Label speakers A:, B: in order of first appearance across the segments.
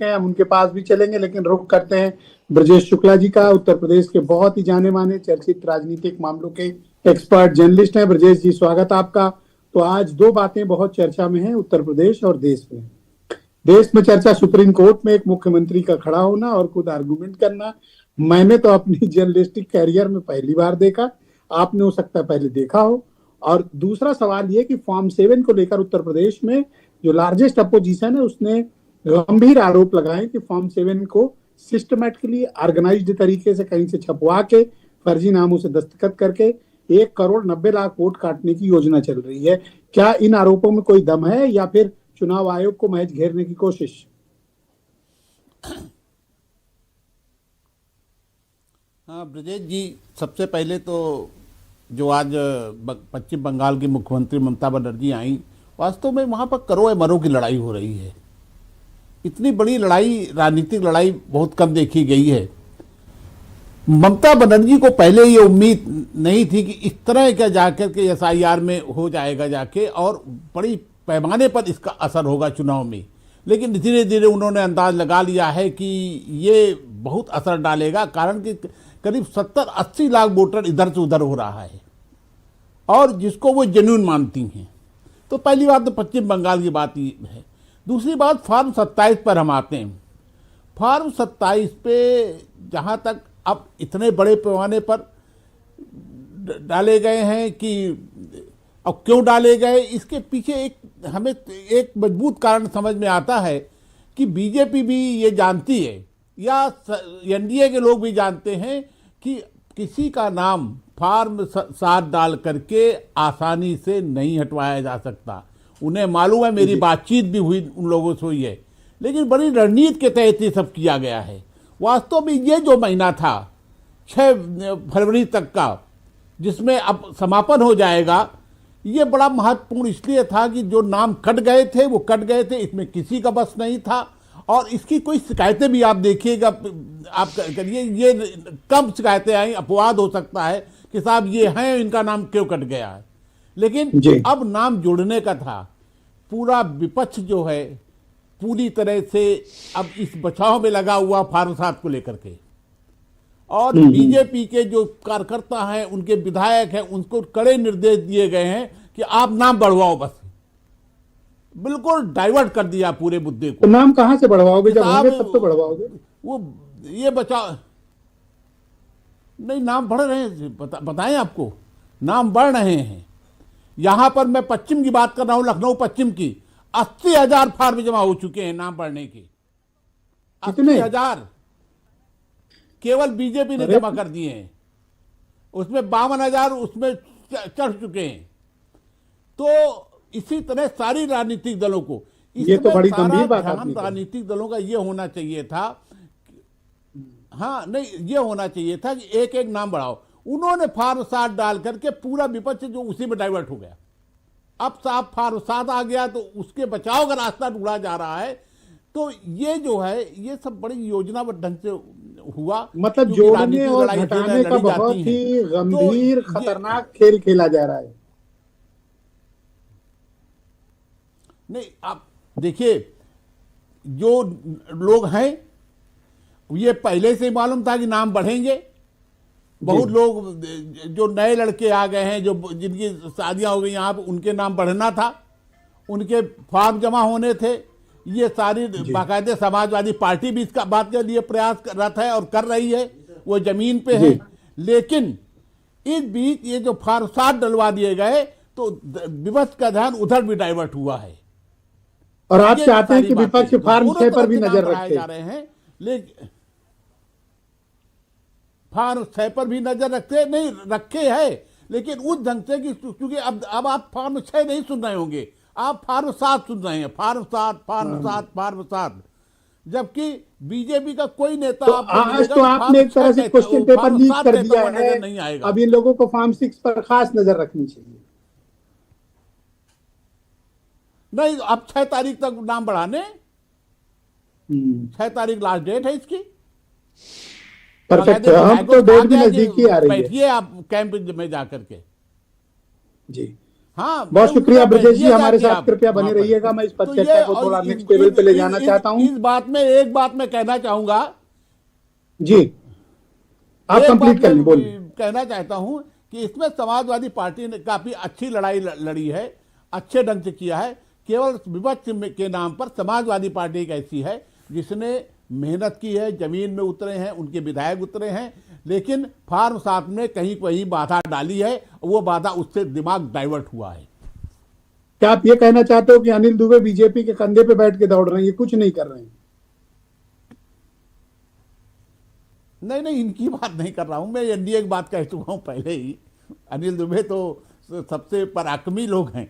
A: हैं, हम उनके पास भी चलेंगे, लेकिन रुख करते हैं ब्रजेश शुक्ला जी का। उत्तर प्रदेश के बहुत ही जाने माने चर्चित राजनीतिक मामलों के एक्सपर्ट जर्नलिस्ट हैं। ब्रजेश जी, स्वागत आपका। तो आज दो बातें बहुत चर्चा में हैं, उत्तर प्रदेश और देश में। देश में चर्चा सुप्रीम कोर्ट में एक मुख्यमंत्री का खड़ा होना और खुद आर्गुमेंट करना। मैंने तो अपनी जर्नलिस्टिक कैरियर में पहली बार देखा, आपने हो सकता है पहले देखा हो। और दूसरा सवाल ये कि फॉर्म 7 को लेकर उत्तर प्रदेश में जो लार्जेस्ट अपोजिशन है उसने गंभीर आरोप लगाए कि फॉर्म 7 को सिस्टमेटिकली ऑर्गेनाइज्ड तरीके से कहीं से छपवा के फर्जी नामों से दस्तखत करके 1,90,00,000 वोट काटने की योजना चल रही है। क्या इन आरोपों में कोई दम है या फिर चुनाव आयोग को महज घेरने की कोशिश?
B: हाँ ब्रजेश जी, सबसे पहले तो जो आज पश्चिम बंगाल की मुख्यमंत्री ममता बनर्जी आई, वास्तव में वहाँ पर करो या मरो की लड़ाई हो रही है। इतनी बड़ी लड़ाई, राजनीतिक लड़ाई बहुत कम देखी गई है। ममता बनर्जी को पहले ये उम्मीद नहीं थी कि इस तरह का जाकर के SIR में हो जाएगा जाके और बड़ी पैमाने पर इसका असर होगा चुनाव में, लेकिन धीरे धीरे उन्होंने अंदाज लगा लिया है कि ये बहुत असर डालेगा, कारण कि करीब 70-80 लाख वोटर इधर से उधर हो रहा है और जिसको वो जेन्युइन मानती हैं। तो पहली बात तो पश्चिम बंगाल की बात ये है। दूसरी बात, फॉर्म 27 पर हम आते हैं। फॉर्म 27 पे जहाँ तक अब इतने बड़े पैमाने पर डाले गए हैं कि अब क्यों डाले गए, इसके पीछे हमें एक मजबूत कारण समझ में आता है कि बीजेपी भी ये जानती है या NDA के लोग भी जानते हैं कि किसी का नाम फॉर्म 7 डाल करके आसानी से नहीं हटवाया जा सकता। उन्हें मालूम है, मेरी बातचीत भी हुई उन लोगों से हुई है, लेकिन बड़ी रणनीति के तहत ये सब किया गया है। वास्तव में ये जो महीना था 6 फरवरी तक का, जिसमें अब समापन हो जाएगा, ये बड़ा महत्वपूर्ण इसलिए था कि जो नाम कट गए थे वो कट गए थे, इसमें किसी का बस नहीं था। और इसकी कोई शिकायतें भी आप देखिएगा, आप करिए, ये कम शिकायतें आई, अपवाद हो सकता है कि साहब ये हैं, इनका नाम क्यों कट गया है, लेकिन अब नाम जुड़ने का था। पूरा विपक्ष जो है पूरी तरह से अब इस बचाव में लगा हुआ फॉर्म 7 को लेकर के, और बीजेपी के जो कार्यकर्ता हैं, उनके विधायक हैं, उनको कड़े निर्देश दिए गए हैं कि आप नाम बढ़वाओ। बस बिल्कुल डाइवर्ट कर दिया पूरे मुद्दे को।
A: तो नाम कहां से बढ़वाओगे? जब होंगे तब तो बढ़वाओगे।
B: वो ये बचाओ नहीं, नाम बढ़ रहे हैं, बताएं आपको, नाम बढ़ रहे हैं। यहां पर मैं पश्चिम की बात कर रहा हूं, लखनऊ पश्चिम की, 80,000 फॉर्म जमा हो चुके हैं नाम बढ़ने के। 80,000 केवल बीजेपी ने जमा कर दिए हैं, उसमें 52,000 उसमें चढ़ चुके हैं। तो इसी तरह सारी राजनीतिक दलों को,
A: ये तो बड़ी गंभीर बात है।
B: राजनीतिक दलों का ये होना चाहिए था, हाँ नहीं, ये होना चाहिए था कि एक एक नाम बढ़ाओ। उन्होंने फॉर्म 7 डाल करके पूरा विपक्ष जो उसी में डाइवर्ट हो गया। अब साफ फॉर्म 7 आ गया तो उसके बचाव का रास्ता ढूंढा जा रहा है। तो ये जो है, ये सब बड़ी योजनाबद्ध ढंग से हुआ,
A: मतलब जोड़ने और घटाने का बहुत ही गंभीर खतरनाक खेल खेला जा रहा है।
B: नहीं, आप देखिए, जो लोग हैं ये पहले से ही मालूम था कि नाम बढ़ेंगे। बहुत लोग जो नए लड़के आ गए हैं, जो जिनकी शादियां हो गई यहाँ पर, उनके नाम बढ़ना था, उनके फॉर्म जमा होने थे। ये सारी बाकायदे समाजवादी पार्टी भी इसका बात के लिए प्रयास कर रहा है और कर रही है, वो जमीन पे है। लेकिन इस बीच ये जो फॉर्म 7 डलवा दिए गए तो विपक्ष का ध्यान उधर भी डाइवर्ट हुआ है।
A: और आप चाहते हैं कि विपक्ष फॉर्म 6 पर भी नजर रखे
B: जा रहे हैं, लेकिन फॉर्म 6 पर भी नजर रखते नहीं, रखे है, लेकिन उस ढंग से कि क्योंकि अब आप फॉर्म 6 नहीं सुन रहे होंगे, आप फॉर्म 7 सुन रहे हैं। फॉर्म 7, फॉर्म 7, फॉर्म 7, जबकि बीजेपी का कोई नेता
A: तो आज तो आपने एक तरह से क्वेश्चन पेपर लीक कर दिया है। नहीं आएगा। अब इन लोगों को फॉर्म 6 पर खास नजर रखनी चाहिए।
B: नहीं, अब 6 तारीख तक नाम बढ़ाने, 6 तारीख लास्ट डेट है इसकी।
A: परफेक्ट, हम तो डेट भी नजदीक ही आ रही है।
B: बैठिए आप कैंप में जाकर के।
A: जी
B: हाँ,
A: बहुत शुक्रिया
B: उनका
A: ब्रजेश जी,
B: भेजिएगा
A: हमारे
B: कि
A: साथ
B: आप
A: कृपया
B: वहाँ
A: बने
B: पर।
A: रहिएगा। मैं इस पर
B: तो
A: चर्चा
B: ये
A: को
B: और
A: थोड़ा नेक्स्ट टेबल पे ले जाना चाहता हूँ।
B: इस बात में एक बात मैं कहना चाहूंगा,
A: जी, आप
B: एक बात
A: कंप्लीट कर
B: मैं
A: लें, बोलिए।
B: कहना चाहता हूं कि इसमें समाजवादी पार्टी ने काफी अच्छी लड़ाई लड़ी है, अच्छे ढंग से किया है। केवल विपक्ष के नाम पर समाजवादी पार्टी एक ऐसी है जिसने मेहनत की है, जमीन में उतरे हैं, उनके विधायक उतरे हैं, लेकिन फार्म साथ में कहीं कहीं बाधा डाली है, वो बाधा उससे दिमाग डाइवर्ट हुआ है।
A: क्या आप ये कहना चाहते हो कि अनिल दुबे बीजेपी के कंधे पे बैठ के दौड़ रहे हैं, ये कुछ नहीं कर रहे हैं?
B: नहीं नहीं, इनकी बात नहीं कर रहा हूं मैं, एनडीए की बात कह चुका हूं पहले ही। अनिल दुबे तो सबसे पराक्रमी लोग हैं,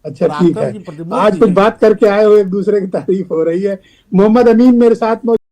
A: अच्छा, ठीक
B: पराक्रम
A: है।
B: की
A: आज
B: प्रतिमूर्ति
A: कुछ
B: हैं।
A: बात करके आए हो, एक दूसरे की तारीफ हो रही है। मोहम्मद अमीन मेरे साथ मौजूद